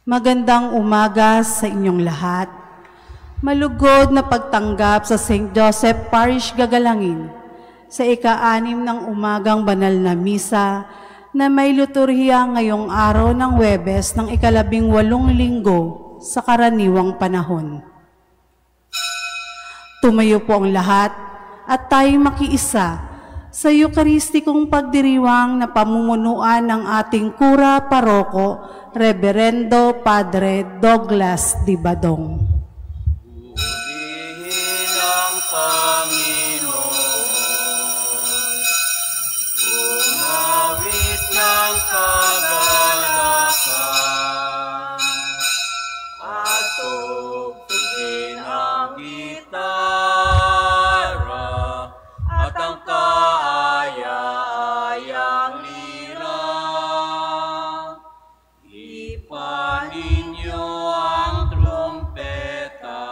Magandang umaga sa inyong lahat. Malugod na pagtanggap sa St. Joseph Parish Gagalangin sa ika-6 ng umagang banal na misa na may liturhiya ngayong araw ng Huwebes ng ika-18 linggo sa karaniwang panahon. Tumayo po ang lahat at tayo makiisa sa Eucharistikong pagdiriwang na pamumunuan ng ating Kura Paroko, Reverendo Padre Douglas D. Badong. Purihin ang Panginoon, umawit ng kagalakan, at tugtugin ang gitara at ang kaaya-ayang lira. Ipaninyo ang trumpeta.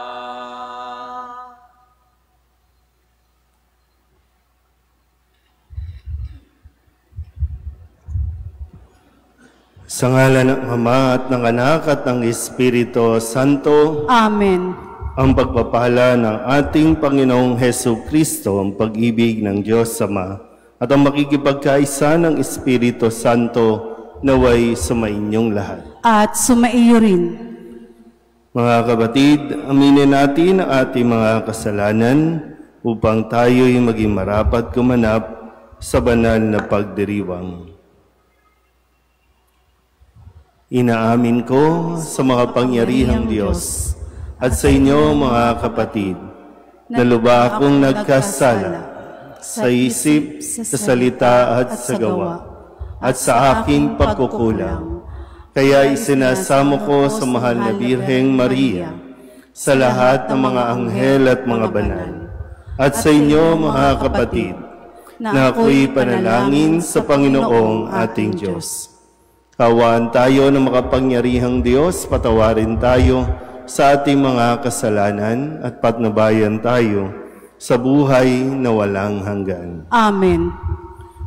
Sa ngalan ng Ama at ng Anak at ng Espiritu Santo. Amen. Ang pagpapala ng ating Panginoong Hesus Kristo, ang pag-ibig ng Diyos Ama, at ang makikipagkaisa ng Espiritu Santo naway sumainyong lahat. At sumaiyo rin. Mga kapatid, aminin natin ang ating mga kasalanan upang tayo'y maging marapat kumanap sa banal na pagdiriwang. Inaamin ko sa mga pangyarihang Diyos at sa inyo mga kapatid, na lubha akong nagkasala sa isip, sa salita at sa gawa, at sa aking pagkukulang. Kaya isinasamo ko sa mahal na Birheng Maria, sa lahat ng mga anghel at mga banal, at sa inyo mga kapatid, na ako'y panalangin sa Panginoong ating Diyos. Kawaan tayo ng makapangyarihang Diyos, patawarin tayo sa ating mga kasalanan at patnubayan tayo sa buhay na walang hanggan. Amen.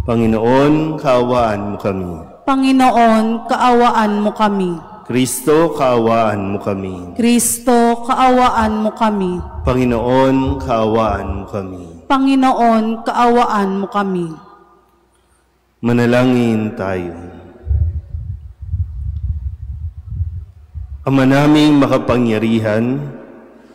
Panginoon, kaawaan mo kami. Panginoon, kaawaan mo kami. Kristo, kaawaan mo kami. Kristo, kaawaan mo kami. Panginoon, kaawaan mo kami. Panginoon, kaawaan mo kami. Manalangin tayo. Ama naming makapangyarihan,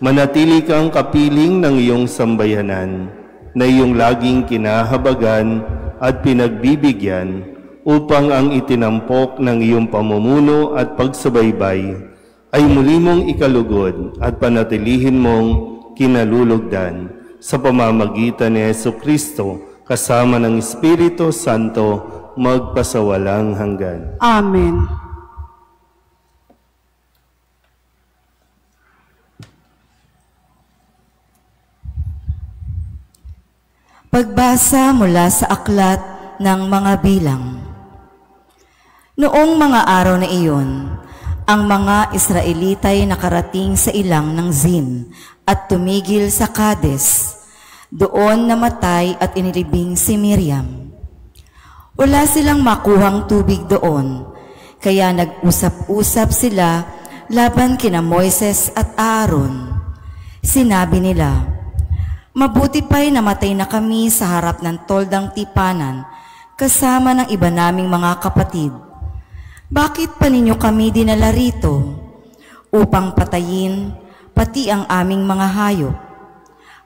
manatili kang kapiling ng iyong sambayanan na iyong laging kinahabagan at pinagbibigyan upang ang itinampok ng iyong pamumuno at pagsubaybay ay muli mong ikalugod at panatilihin mong kinalulugdan sa pamamagitan ni Jesucristo kasama ng Espiritu Santo magpasawalang hanggan. Amen. Pagbasa mula sa aklat ng mga bilang. Noong mga araw na iyon, ang mga Israelita'y nakarating sa ilang ng Zin at tumigil sa Kades. Doon namatay at inilibing si Miriam. Wala silang makuhang tubig doon, kaya nag-usap-usap sila laban kina Moises at Aaron. Sinabi nila, "Mabuti pa'y namatay na kami sa harap ng toldang tipanan kasama ng iba naming mga kapatid. Bakit pa ninyo kami dinala rito upang patayin pati ang aming mga hayop?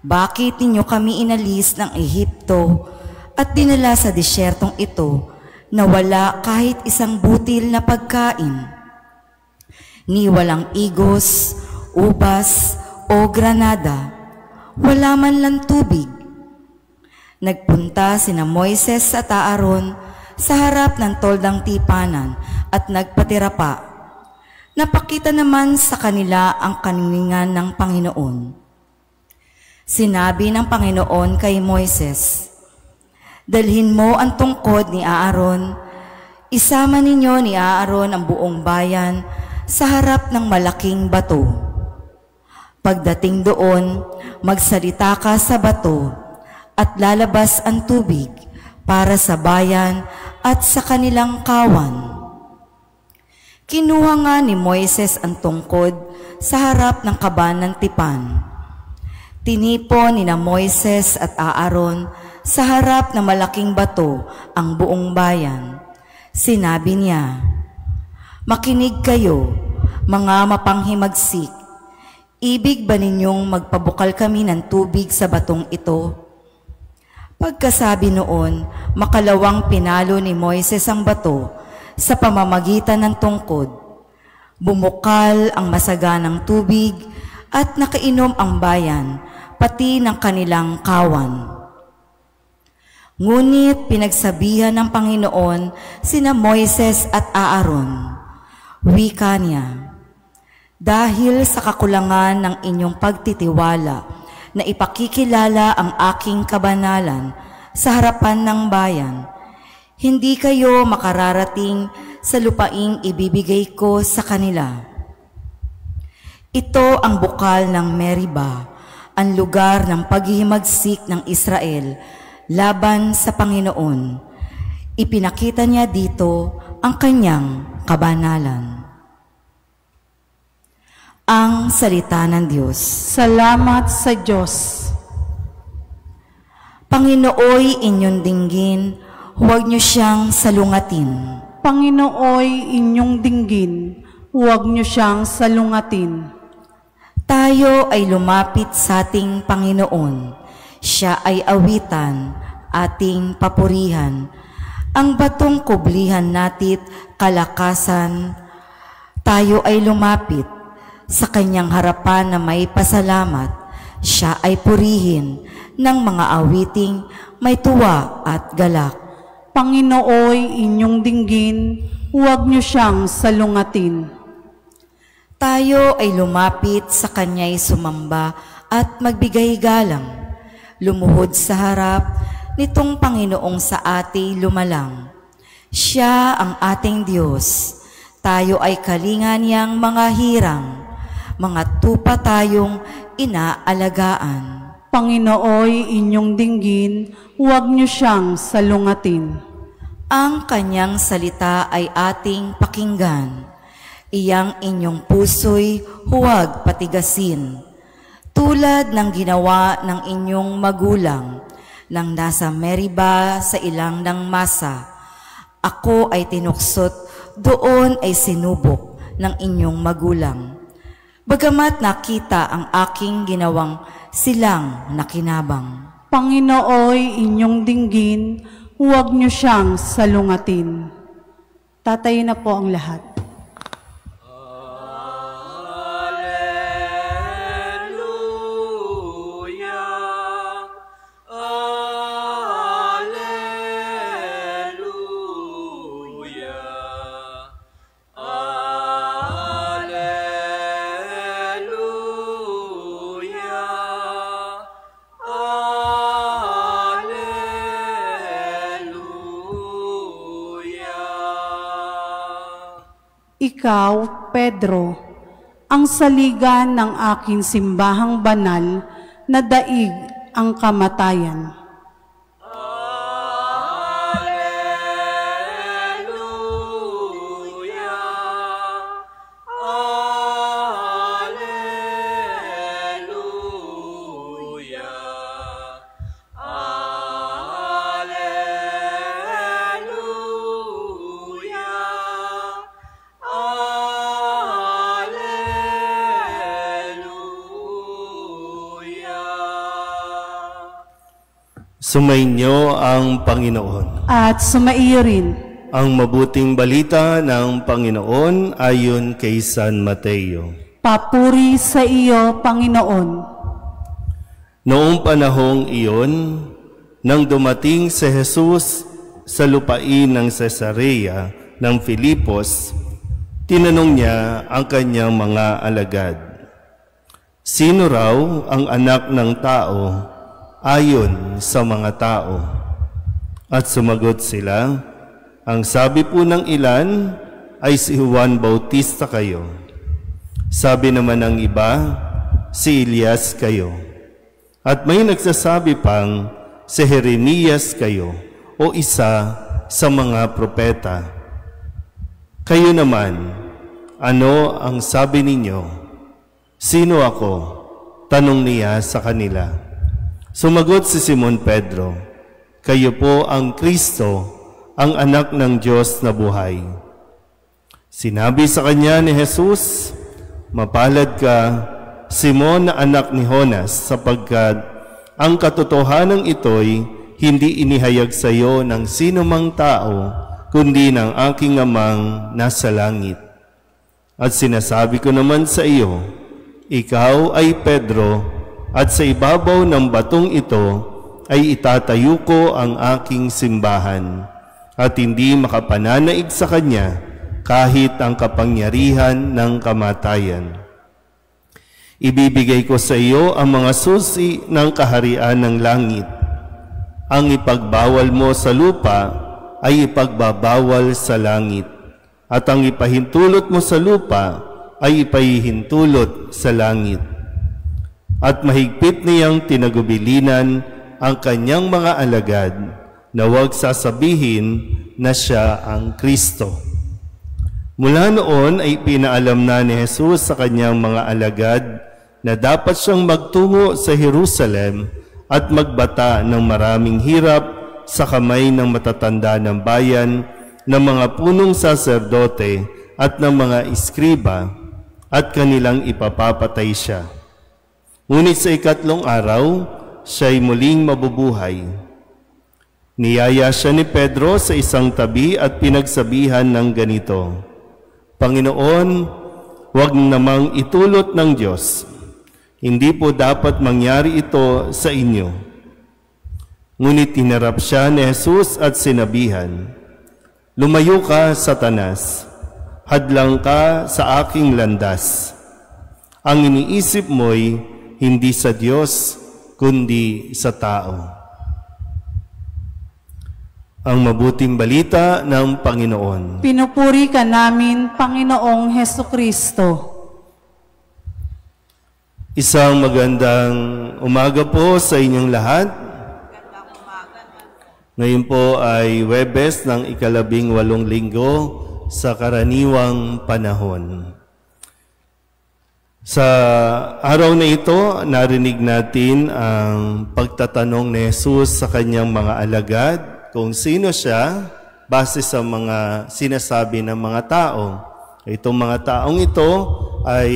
Bakit ninyo kami inalis ng Ehipto at dinala sa disyertong ito na wala kahit isang butil na pagkain? Ni walang igos, ubas o granada. Wala man lang tubig." Nagpunta sina Moises at Aaron sa harap ng toldang tipanan at nagpatira pa. Napakita naman sa kanila ang kaningingan ng Panginoon. Sinabi ng Panginoon kay Moises, "Dalhin mo ang tungkod ni Aaron, isama ninyo ni Aaron ang buong bayan sa harap ng malaking bato. Pagdating doon, magsalita ka sa bato at lalabas ang tubig para sa bayan at sa kanilang kawan. Kinuha nga ni Moises ang tungkod sa harap ng kaban ng tipan. Tinipon ni na Moises at Aaron sa harap ng malaking bato ang buong bayan. Sinabi niya, "Makinig kayo, mga mapanghimagsik. Ibig ba ninyong magpabukal kami ng tubig sa batong ito?" Pagkasabi noon, makalawang pinalo ni Moises ang bato sa pamamagitan ng tungkod. Bumukal ang masaganang tubig at nakainom ang bayan, pati ng kanilang kawan. Ngunit pinagsabihan ng Panginoon sina Moises at Aaron. Wika niya, "Dahil sa kakulangan ng inyong pagtitiwala na ipakikilala ang aking kabanalan sa harapan ng bayan, hindi kayo makararating sa lupaing ibibigay ko sa kanila. Ito ang bukal ng Meriba, ang lugar ng paghihimagsik ng Israel laban sa Panginoon. Ipinakita niya dito ang kanyang kabanalan." Ang salita ng Diyos. Salamat sa Diyos. Panginooy inyong dinggin, huwag niyo siyang salungatin. Panginooy inyong dinggin, huwag niyo siyang salungatin. Tayo ay lumapit sa ating Panginoon. Siya ay awitan, ating papurihan. Ang batong kublihan natit kalakasan. Tayo ay lumapit sa kanyang harapan na may pasalamat. Siya ay purihin ng mga awiting may tuwa at galak. Panginooy inyong dinggin, huwag niyo siyang salungatin. Tayo ay lumapit sa kanya'y sumamba at magbigay galang. Lumuhod sa harap nitong Panginoong sa ati lumalang. Siya ang ating Diyos. Tayo ay kalinga niyang mga hirang. Mga tupa tayong inaalagaan. Panginooy inyong dinggin, huwag niyo siyang salungatin. Ang kanyang salita ay ating pakinggan. Iyang inyong puso'y huwag patigasin. Tulad ng ginawa ng inyong magulang, nang nasa Meriba sa ilang ng Masa. Ako ay tinuksot, doon ay sinubok ng inyong magulang. Bagamat nakita ang aking ginawang silang nakinabang. Panginooy inyong dinggin, huwag niyo siyang salungatin. Tatayin na po ang lahat. Ikaw, Pedro, ang saligan ng aking simbahang banal na daig ang kamatayan. Sumainyo ang Panginoon. At sumaiyo rin. Ang mabuting balita ng Panginoon ayon kay San Mateo. Papuri sa iyo, Panginoon. Noong panahong iyon, nang dumating si Jesus sa lupain ng Cesarea ng Filipos, tinanong niya ang kanyang mga alagad, "Sino raw ang anak ng tao ayon sa mga tao?" At sumagot sila, "Ang sabi po ng ilan ay si Juan Bautista kayo. Sabi naman ng iba, si Elias kayo. At may nagsasabi pang si Jeremias kayo o isa sa mga propeta. Kayo naman, ano ang sabi ninyo? Sino ako? Tanong niya sa kanila. Sumagot si Simon Pedro, kayo po ang Kristo, ang anak ng Diyos na buhay. Sinabi sa kanya ni Jesus, mapalad ka, Simon na anak ni Jonas, sapagkat ang katotohanan ito'y hindi inihayag sa iyo ng sino mang tao, kundi ng aking amang nasa langit. At sinasabi ko naman sa iyo, ikaw ay Pedro, at sa ibabaw ng batong ito ay itatayo ko ang aking simbahan, at hindi makapananaig sa kanya kahit ang kapangyarihan ng kamatayan. Ibibigay ko sa iyo ang mga susi ng kaharian ng langit. Ang ipagbawal mo sa lupa ay ipagbabawal sa langit, at ang ipahintulot mo sa lupa ay ipahihintulot sa langit. At mahigpit niyang tinagubilinan ang kanyang mga alagad na huwag sasabihin na siya ang Kristo. Mula noon ay pinaalam na ni Jesus sa kanyang mga alagad na dapat siyang magtungo sa Jerusalem at magbata ng maraming hirap sa kamay ng matatanda ng bayan, ng mga punong saserdote at ng mga iskriba, at kanilang ipapapatay siya. Ngunit sa 3 araw, siya'y muling mabubuhay. Niyaya siya ni Pedro sa isang tabi at pinagsabihan ng ganito, Panginoon, huwag namang itulot ng Diyos. Hindi po dapat mangyari ito sa inyo. Ngunit hinarap siya ni Jesus at sinabihan, lumayo ka, Satanas, hadlang ka sa aking landas. Ang iniisip mo'y hindi sa Diyos, kundi sa tao. Ang mabuting balita ng Panginoon. Pinupuri ka namin, Panginoong Hesukristo. Isang magandang umaga po sa inyong lahat. Ngayon po ay Huwebes ng 18 linggo sa karaniwang panahon. Sa araw na ito, narinig natin ang pagtatanong ni Jesus sa kanyang mga alagad kung sino siya base sa mga sinasabi ng mga tao. Itong mga taong ito ay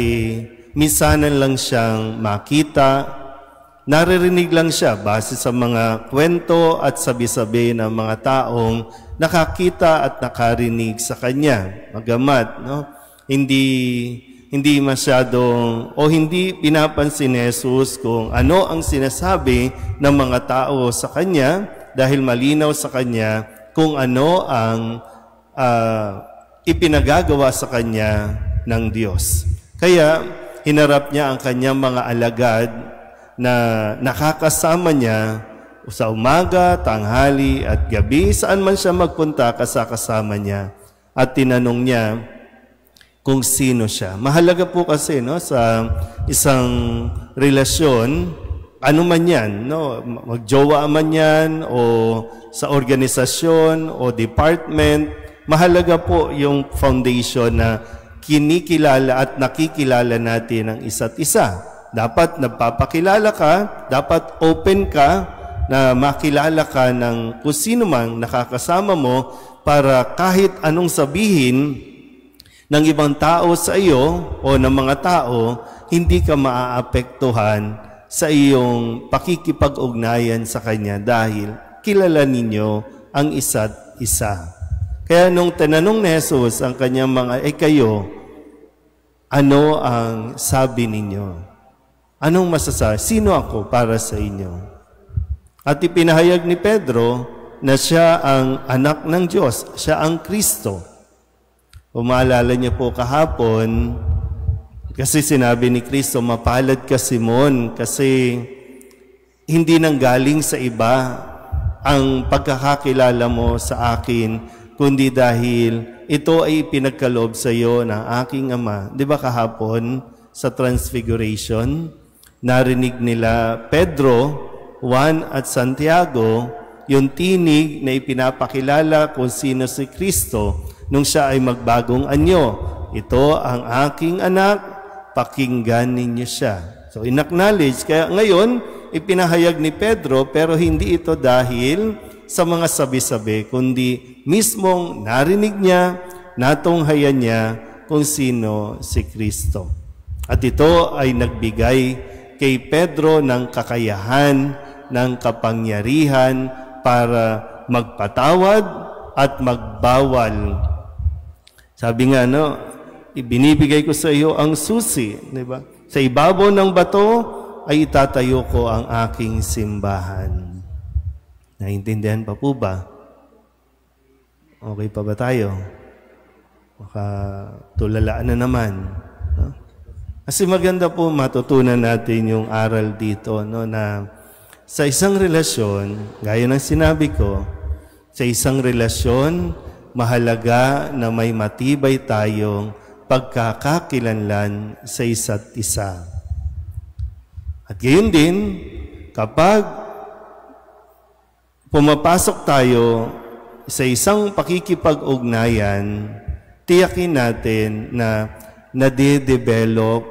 minsanan lang siyang makita, naririnig lang siya base sa mga kwento at sabi-sabi ng mga taong nakakita at nakarinig sa kanya. Magamat, hindi masyadong o hindi pinapansin ni Jesus kung ano ang sinasabi ng mga tao sa kanya, dahil malinaw sa kanya kung ano ang ipinagagawa sa kanya ng Diyos. Kaya hinarap niya ang kanyang mga alagad na nakakasama niya sa umaga, tanghali at gabi, saan man siya magpunta kasama niya, at tinanong niya kung sino siya. Mahalaga po kasi sa isang relasyon, ano man yan, magjowa man yan o sa organisasyon o department, mahalaga po yung foundation na kinikilala at nakikilala natin ang isa't isa. Dapat nagpapakilala ka, dapat open ka na makilala ka ng kung sino mang nakakasama mo para kahit anong sabihin ng ibang tao sa iyo o ng mga tao, hindi ka maaapektuhan sa iyong pakikipag-ugnayan sa Kanya dahil kilala ninyo ang isa't isa. Kaya nung tinanong ni Jesus ang kanyang mga, kayo, ano ang sabi ninyo? Anong masasabi? Sino ako para sa inyo? At ipinahayag ni Pedro na siya ang anak ng Diyos, siya ang Kristo. Umaalala niyo po kahapon, kasi sinabi ni Kristo, mapalad ka Simon, kasi hindi nanggaling sa iba ang pagkakakilala mo sa akin, kundi dahil ito ay pinagkaloob sa iyo ng aking Ama. Di ba kahapon sa Transfiguration, narinig nila Pedro, Juan at Santiago, yung tinig na ipinapakilala kung sino si Kristo nung siya ay magbagong anyo. ito ang aking anak, pakinggan ninyo siya. So, in-acknowledge. Kaya ngayon, ipinahayag ni Pedro, pero hindi ito dahil sa mga sabi-sabi, kundi mismong narinig niya, natunghayan niya kung sino si Kristo. At ito ay nagbigay kay Pedro ng kakayahan, ng kapangyarihan para magpatawad at magbawal. Sabi nga, ibinibigay ko sa iyo ang susi, di ba? Sa ibabaw ng bato ay itatayo ko ang aking simbahan. Naintindihan pa po ba? Okay pa ba tayo? Baka tulalaan na naman. No? Kasi maganda po matutunan natin yung aral dito, na sa isang relasyon, gaya ng sinabi ko, sa isang relasyon, mahalaga na may matibay tayong pagkakakilanlan sa isa't isa. At gayon din, kapag pumapasok tayo sa isang pakikipag-ugnayan, tiyakin natin na nade-develop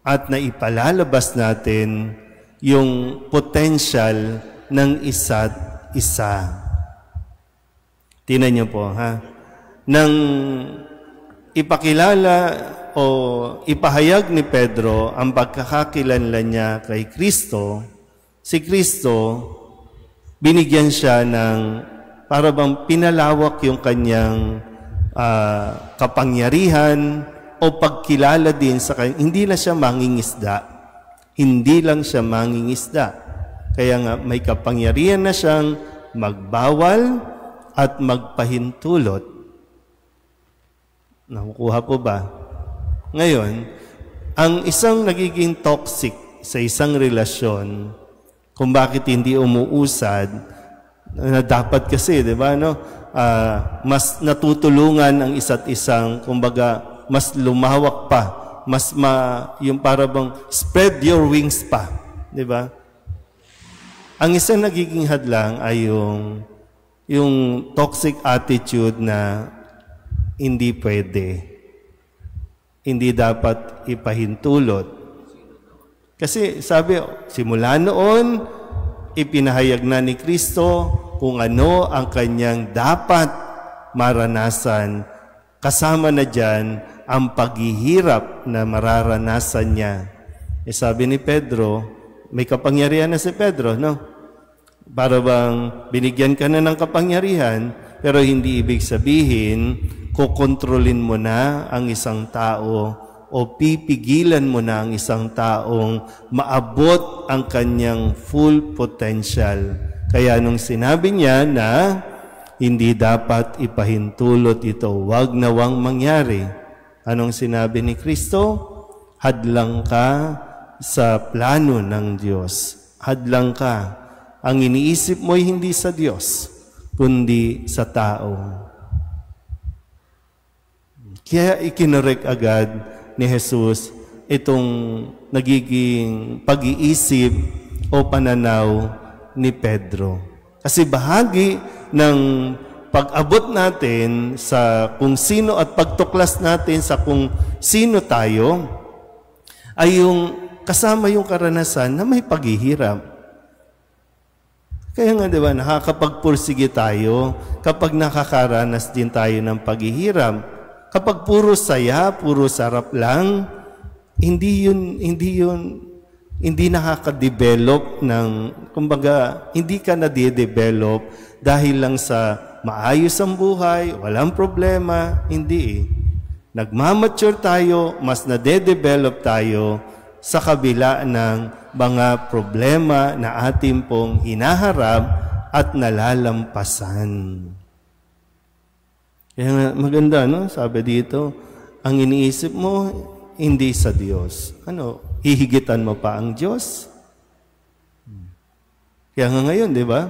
at naipalalabas natin yung potential ng isa't isa. Tingnan niyo po, nang ipakilala o ipahayag ni Pedro ang pagkakakilanlan niya kay Kristo, si Kristo, binigyan siya ng para bang pinalawak yung kanyang kapangyarihan o pagkilala din sa kanya. Hindi na siya mangingisda. Hindi lang siya mangingisda. Kaya nga may kapangyarihan na siyang magbawal at magpahintulot. Nakukuha po ba? Ngayon, ang isang nagiging toxic sa isang relasyon, kung bakit hindi umuusad, na dapat kasi, di ba, mas natutulungan ang isa't isang, kumbaga, mas lumawak pa, yung para bang spread your wings pa, di ba? Ang isang nagiging hadlang ay yung toxic attitude na hindi pwede. Hindi dapat ipahintulot. Kasi sabi, simula noon, ipinahayag na ni Kristo kung ano ang kanyang dapat maranasan. Kasama na dyan ang paghihirap na mararanasan niya. Sabi ni Pedro, may kapangyarihan na si Pedro, no? Para bang binigyan ka na ng kapangyarihan, pero hindi ibig sabihin, kukontrolin mo na ang isang tao o pipigilan mo na ang isang taong maabot ang kanyang full potential. Kaya nung sinabi niya na hindi dapat ipahintulot ito, wag na wang mangyari. Anong sinabi ni Kristo? Hadlang ka sa plano ng Diyos. Hadlang ka. Ang iniisip mo'y hindi sa Diyos, kundi sa tao. Kaya ikinorek agad ni Jesus itong nagiging pag-iisip o pananaw ni Pedro. Kasi bahagi ng pag-abot natin sa kung sino at pagtuklas natin sa kung sino tayo ay yung kasama yung karanasan na may paghihirap. Kaya nga, di ba, nakakapagpursige tayo kapag nakakaranas din tayo ng paghihirap. Kapag puro saya, puro sarap lang, hindi nakaka-develop ng, kumbaga, hindi ka na-develop dahil lang sa maayos ang buhay, walang problema, hindi. Nagmamature tayo, mas na-develop tayo sa kabila ng mga problema na ating pong hinaharap at nalalampasan. Kaya maganda, no? Sabi dito, ang iniisip mo, hindi sa Diyos. Hihigitan mo pa ang Diyos? Kaya nga ngayon, di ba?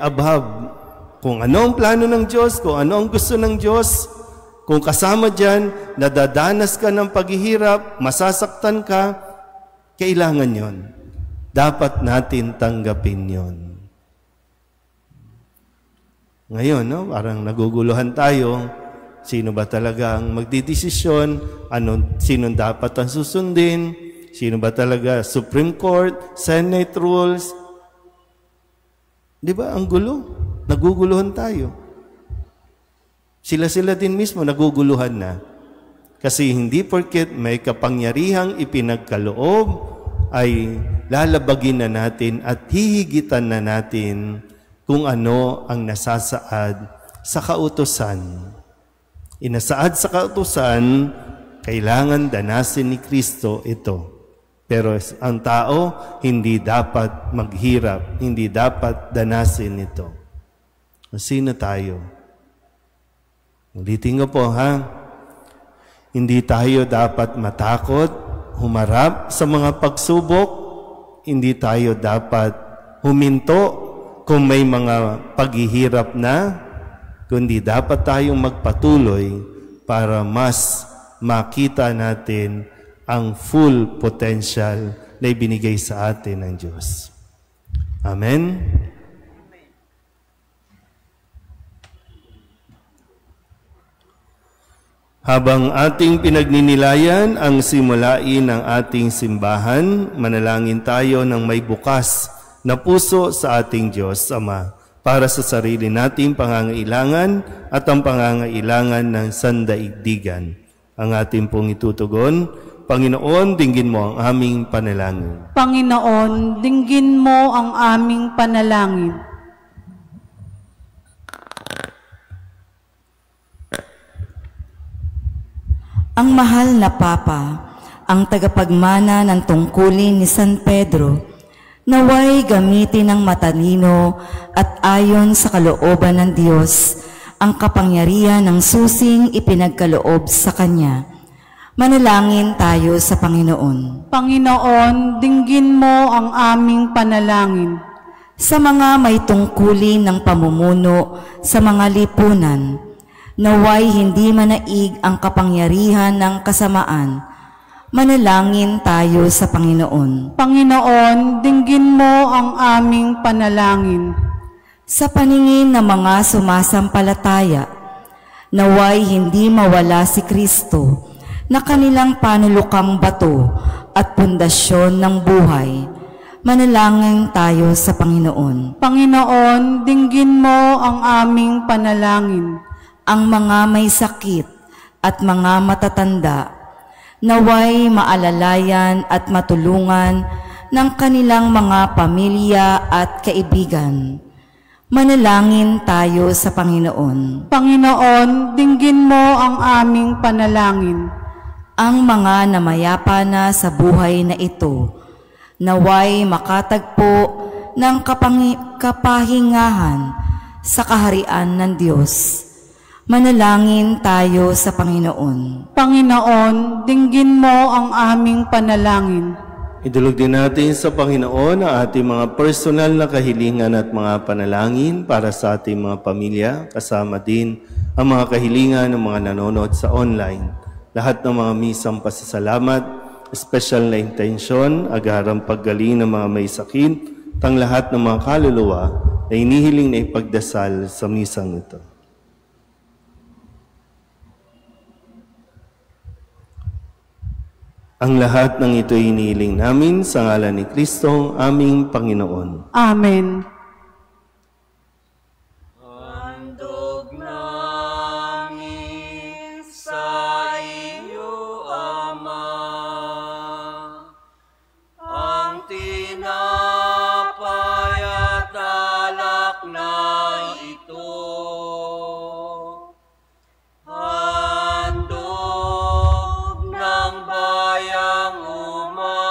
Above, kung ano ang plano ng Diyos, kung ano ang gusto ng Diyos, kung kasama dyan, nadadanas ka ng paghihirap, masasaktan ka, kailangan yon. Dapat natin tanggapin yon. Ngayon, no, parang naguguluhan tayo Sino ba talaga ang magdidesisyon? Sinong dapat ang susundin? Sino ba talaga? Supreme Court? Senate rules? Di ba? Ang gulo. Naguguluhan tayo. Sila din mismo naguguluhan na. Kasi hindi porket may kapangyarihang ipinagkaloob ay lalabagin na natin at hihigitan na natin kung ano ang nasasaad sa kautusan. Inasaad sa kautusan, kailangan danasin ni Kristo ito. Pero ang tao hindi dapat maghirap, hindi dapat danasin ito. Sino tayo? Ulitin ko po ha. Hindi tayo dapat matakot, humarap sa mga pagsubok. Hindi tayo dapat huminto kung may mga paghihirap na. Kundi dapat tayong magpatuloy para mas makita natin ang full potential na ibinigay sa atin ng Diyos. Amen? Habang ating pinagninilayan ang simulain ng ating simbahan, manalangin tayo ng may bukas na puso sa ating Diyos Ama para sa sarili nating pangangailangan at ang pangangailangan ng sandaigdigan. Ang ating pong itutugon, Panginoon, dinggin mo ang aming panalangin. Panginoon, dinggin mo ang aming panalangin. Ang mahal na Papa, ang tagapagmana ng tungkulin ni San Pedro, naway gamitin ng matalino at ayon sa kalooban ng Diyos ang kapangyarihan ng susing ipinagkaloob sa Kanya. Manalangin tayo sa Panginoon. Panginoon, dinggin mo ang aming panalangin. Sa mga may tungkulin ng pamumuno sa mga lipunan, naway hindi manaig ang kapangyarihan ng kasamaan. Manalangin tayo sa Panginoon. Panginoon, dinggin mo ang aming panalangin. Sa paningin ng mga sumasampalataya, naway hindi mawala si Kristo na kanilang panulukang bato at pundasyon ng buhay. Manalangin tayo sa Panginoon. Panginoon, dinggin mo ang aming panalangin. Ang mga may sakit at mga matatanda, naway maalalayan at matulungan ng kanilang mga pamilya at kaibigan. Manalangin tayo sa Panginoon. Panginoon, dinggin mo ang aming panalangin. Ang mga namayapa na sa buhay na ito, naway makatagpo ng kapahingahan sa kaharian ng Diyos. Manalangin tayo sa Panginoon. Panginoon, dinggin mo ang aming panalangin. Idulog din natin sa Panginoon ang ating mga personal na kahilingan at mga panalangin para sa ating mga pamilya, kasama din ang mga kahilingan ng mga nanonood sa online. Lahat ng mga misang pasasalamat, special na intensyon, agarang paggaling ng mga may sakit, tang lahat ng mga kaluluwa na inihiling na ipagdasal sa misang ito. Ang lahat ng ito inihiling namin sa ngalan ni Kristo, aming Panginoon. Amen. Handog namin sa iyo, Ama, ang tinapay at alak na ito. Handog ng bayang umaasa,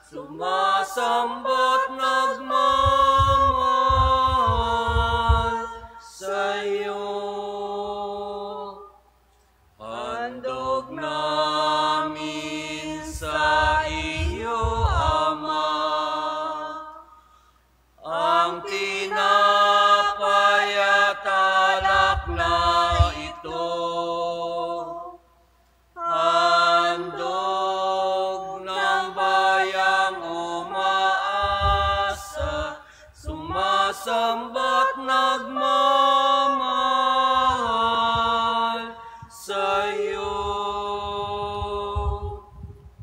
sumasambot na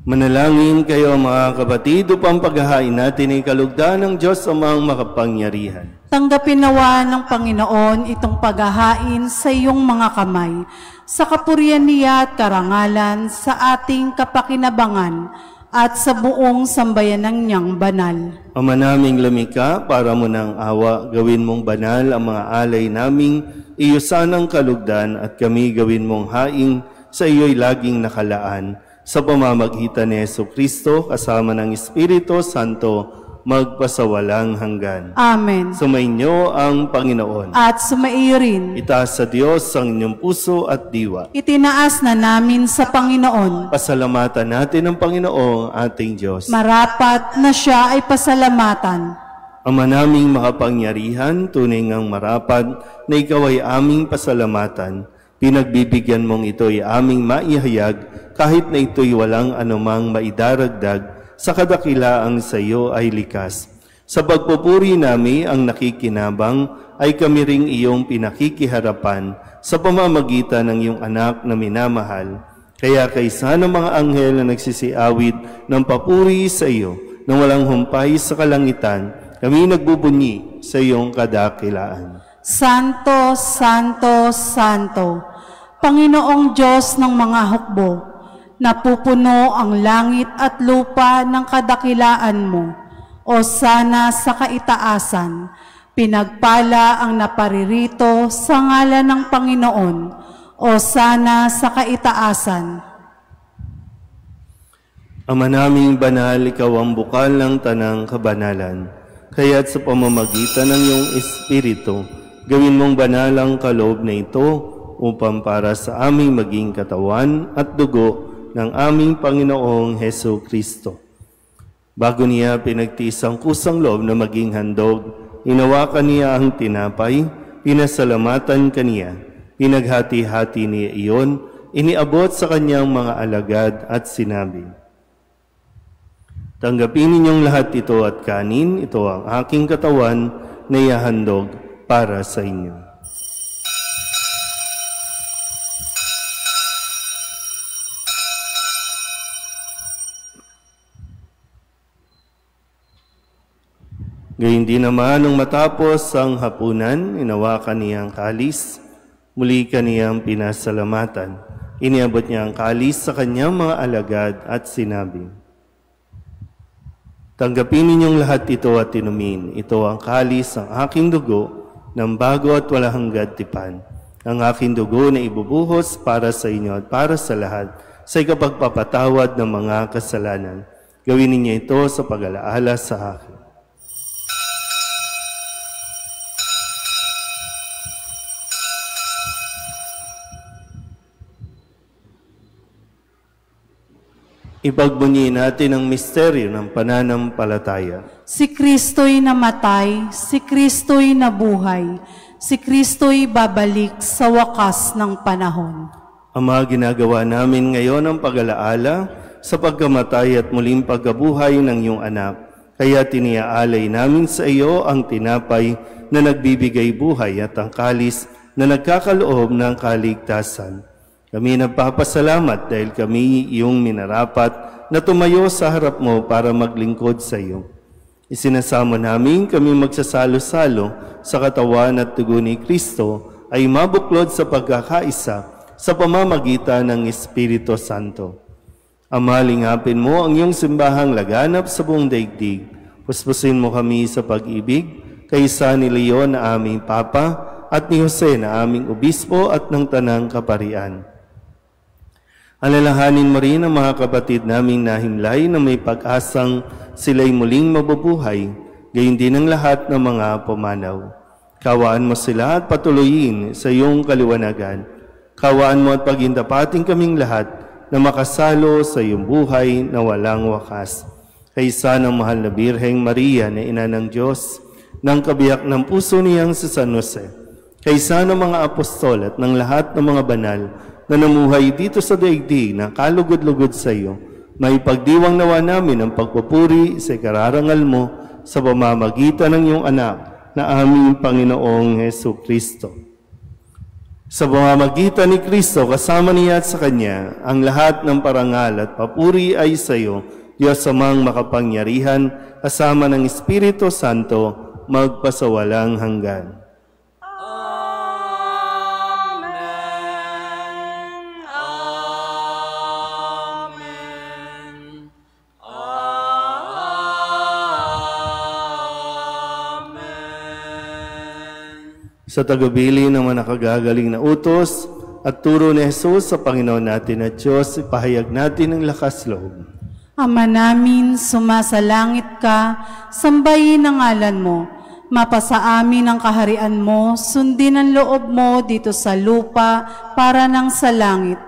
Manalangin kayo mga kapatid upang paghahain natin ay kalugdan ng Diyos Amang makapangyarihan. Tanggapin nawa ng Panginoon itong paghahain sa iyong mga kamay, sa kapurihan niya at karangalan, sa ating kapakinabangan, at sa buong sambayanang niyang banal. Ama naming lumikha, para mo ng awa, gawin mong banal ang mga alay naming iyusan ng kalugdan at kami gawin mong haing sa iyo'y laging nakalaan. Sa pamamagitan ni Jesucristo, kasama ng Espiritu Santo, magpasawalang hanggan. Amen. Sumainyo ang Panginoon. At sumaiyo rin. Itaas sa Diyos ang inyong puso at diwa. Itinaas na namin sa Panginoon. Pasalamatan natin ang Panginoong ating Diyos. Marapat na siya ay pasalamatan. Ama naming makapangyarihan, tunay ngang marapat na ikaw ay aming pasalamatan. Pinagbibigyan mong ito'y aming maihayag kahit na ito'y walang anumang maidaragdag sa kadakilaang sa iyo ay likas. Sa pagpupuri namin ang nakikinabang ay kami ring iyong pinakikiharapan sa pamamagitan ng iyong anak na minamahal. Kaya kaysa ng mga anghel na nagsisiawit ng papuri sa iyo nang walang humpay sa kalangitan, kami nagbubunyi sa iyong kadakilaan. Santo, Santo, Santo, Panginoong Diyos ng mga hukbo, napupuno ang langit at lupa ng kadakilaan mo. O sana sa kaitaasan, pinagpala ang naparirito sa ngalan ng Panginoon. O sana sa kaitaasan. Ama naming banal, ikaw ang bukal ng tanang kabanalan. Kaya't sa pamamagitan ng iyong Espiritu, gawin mong banal ang kaloob na ito upang para sa aming maging katawan at dugo ng aming Panginoong Jesucristo. Bago niya pinagtiis ang kusang loob na maging handog, hinawakan niya ang tinapay, pinasalamatan kaniya, pinaghati-hati niya iyon, iniabot sa kanyang mga alagad at sinabi, "Tanggapin ninyong lahat ito at kanin, ito ang aking katawan na ihahandog para sa inyo." Gayun din naman nung matapos ang hapunan, inawakan niya ang kalis, muli kaniyang pinasalamatan. Iniabot niya ang kalis sa kanyang mga alagad at sinabi, "Tanggapin ninyong lahat ito at inumin. Ito ang kalis ng aking dugo ng bago at walang hanggan tipan. Ang aking dugo na ibubuhos para sa inyo at para sa lahat sa ikapagpapatawad ng mga kasalanan. Gawin ninyo ito sa pag-alaala sa akin." Ipagbunyi natin ang misteryo ng pananampalataya. Si Kristo'y namatay, si Kristo'y nabuhay, si Kristo'y babalik sa wakas ng panahon. Ama, ginagawa namin ngayon ang pag-alaala sa pagkamatay at muling pagkabuhay ng iyong anak. Kaya tiniaalay namin sa iyo ang tinapay na nagbibigay buhay at ang kalis na nagkakaloob ng kaligtasan. Kami nagpapasalamat dahil kami iyong minarapat na tumayo sa harap mo para maglingkod sa iyo. Isinasamo namin kami magsasalo-salo sa katawan at dugo ni Kristo ay mabuklod sa pagkakaisa sa pamamagitan ng Espiritu Santo. Ama, lingapin mo ang iyong simbahang laganap sa buong daigdig. Puspusin mo kami sa pag-ibig kaysa ni Leon na aming Papa at ni Jose na aming Obispo at ng Tanang Kaparian. Alalahanin mo rin ang mga kapatid naming nahimlay na may pag-asang sila'y muling mabubuhay, gayon din ang lahat ng mga pumanaw. Kawaan mo sila at patuloyin sa iyong kaliwanagan. Kawaan mo at pagindapating kaming lahat na makasalo sa iyong buhay na walang wakas. Kaysa ng mahal na Birheng Maria na Ina ng Diyos, ng kabiyak ng puso niyang si San Jose, kaysa ng mga apostol at ng lahat ng mga banal na namuhay dito sa daigdig na kalugod-lugod sa iyo, may pagdiwang nawa namin ang pagpupuri sa ikararangal mo sa pamamagitan ng iyong anak na aming Panginoong Jesucristo. Sa pamamagitan ni Kristo, kasama niya at sa Kanya, ang lahat ng parangal at papuri ay sa iyo, Diyos amang makapangyarihan, kasama ng Espiritu Santo, magpasawalang hanggan. Amen. Amen. Amen. Sa tagubilin ng mga nakagagaling na utos at turo ni Jesus sa Panginoon natin at Diyos, ipahayag natin ang lakas loob. Ama namin, sumasalangit ka, sambahin ang ngalan mo. Mapasa amin ang kaharian mo, sundin ang loob mo dito sa lupa para nang sa langit.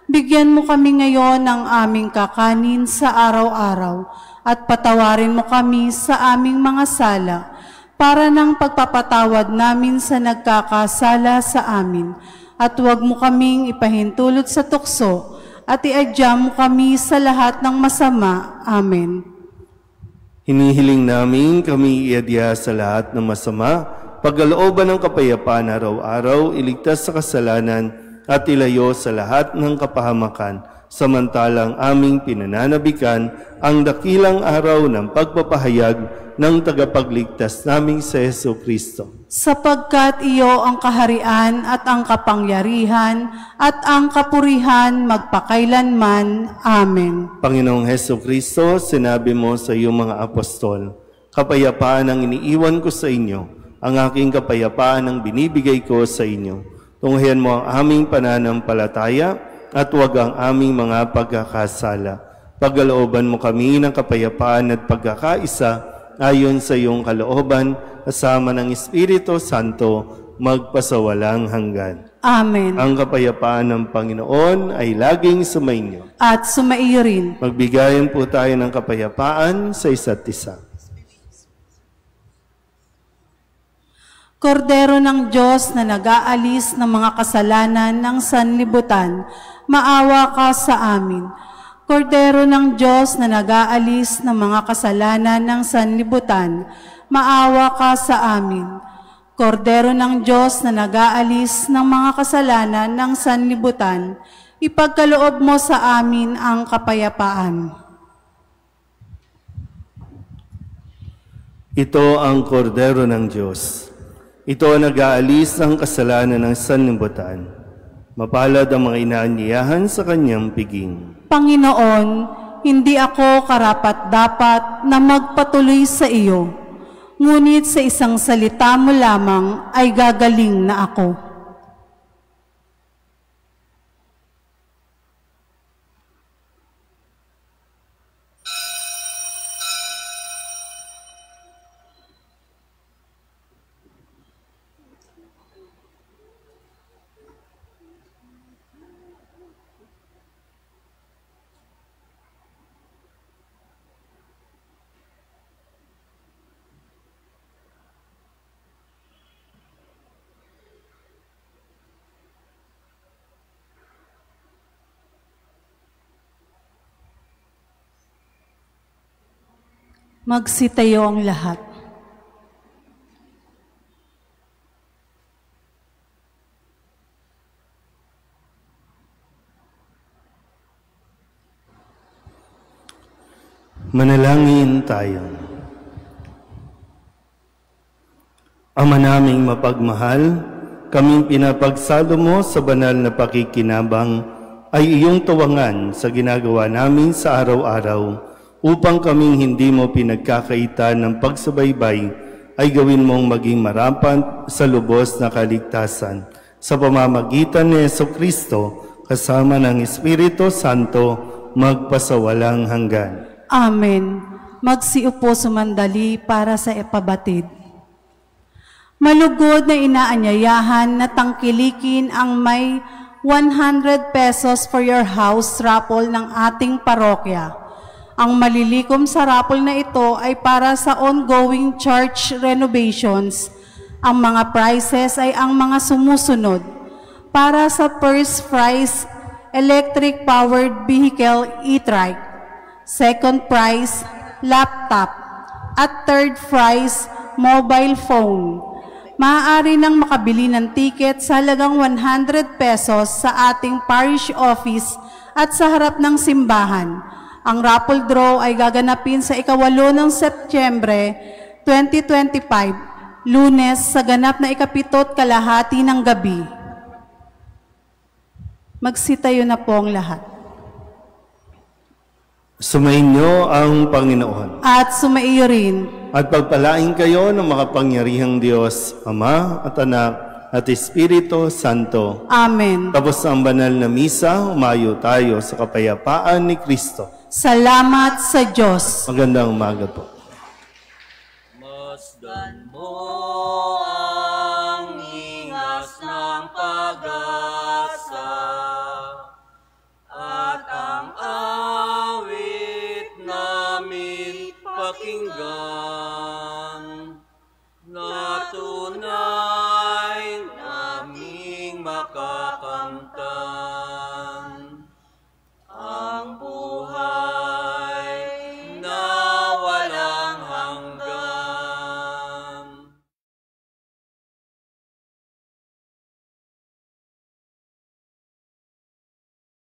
Bigyan mo kami ngayon ng aming kakanin sa araw-araw at patawarin mo kami sa aming mga sala para nang pagpapatawad namin sa nagkakasala sa amin. At huwag mo kaming ipahintulot sa tukso at iadya mo kami sa lahat ng masama. Amen. Hinihiling namin kami iadya sa lahat ng masama, pagkalooban ng kapayapaan araw-araw, iligtas sa kasalanan at ilayo sa lahat ng kapahamakan, samantalang aming pinananabikan ang dakilang araw ng pagpapahayag ng tagapagligtas naming si Jesucristo. Sapagkat iyo ang kaharian at ang kapangyarihan at ang kapurihan magpakailanman. Amen. Panginoong Jesucristo, sinabi mo sa iyong mga apostol, kapayapaan ang iniiwan ko sa inyo, ang aking kapayapaan ang binibigay ko sa inyo. Tunghayan mo ang aming pananampalataya at huwag ang aming mga pagkakasala. Pagkalooban mo kami ng kapayapaan at pagkakaisa ayon sa iyong kalooban, kasama ng Espiritu Santo, magpasawalang hanggan. Amen. Ang kapayapaan ng Panginoon ay laging sumainyo. At sumaiyo rin. Magbigayan po tayo ng kapayapaan sa isa't isa. Kordero ng Diyos na nag-aalis ng mga kasalanan ng sanlibutan, maawa ka sa amin. Kordero ng Diyos na nag-aalis ng mga kasalanan ng sanlibutan, maawa ka sa amin. Kordero ng Diyos na nag-aalis ng mga kasalanan ng sanlibutan, ipagkaloob mo sa amin ang kapayapaan. Ito ang kordero ng Diyos. Ito ang nag-aalis ng kasalanan ng sanlibutan. Mapalad ang mga inaanyayahan sa kanyang piging. Panginoon, hindi ako karapat-dapat na magpatuloy sa iyo, ngunit sa isang salita mo lamang ay gagaling na ako. Magsitayo ang lahat. Manalangin tayo. Ama naming mapagmahal, kaming pinapagsalo mo sa banal na pakikinabang ay iyong tuwangan sa ginagawa namin sa araw-araw upang kaming hindi mo pinagkakaitan ng pagsubaybay ay gawin mong maging marapat sa lubos na kaligtasan sa pamamagitan ni Jesucristo kasama ng Espiritu Santo magpasawalang hanggan. Amen. Magsiupo sumandali para sa ipabatid. Malugod na inaanyayahan na tangkilikin ang may 100 pesos for your house raffle ng ating parokya. Ang malilikom sa raffle na ito ay para sa ongoing church renovations. Ang mga prizes ay ang mga sumusunod. Para sa first prize, electric-powered vehicle e-trike. Second prize, laptop. At third prize, mobile phone. maaari nang makabili ng tiket sa halagang 100 pesos sa ating parish office at sa harap ng simbahan. Ang raffle draw ay gaganapin sa ika-8 ng Setyembre 2025, Lunes sa ganap na ika-7:30 ng gabi. Magsitayo na po ang lahat. Sumainyo ang Panginoon. At sumaiyo rin. At pagpalain kayo ng makapangyarihang Diyos, Ama at Anak at Espiritu Santo. Amen. Tapos ang banal na misa, umayo tayo sa kapayapaan ni Kristo. Salamat sa Diyos. Magandang umaga po. Masdan mo ang ingas ng pag-asa at ang awit namin pakinggan na tunay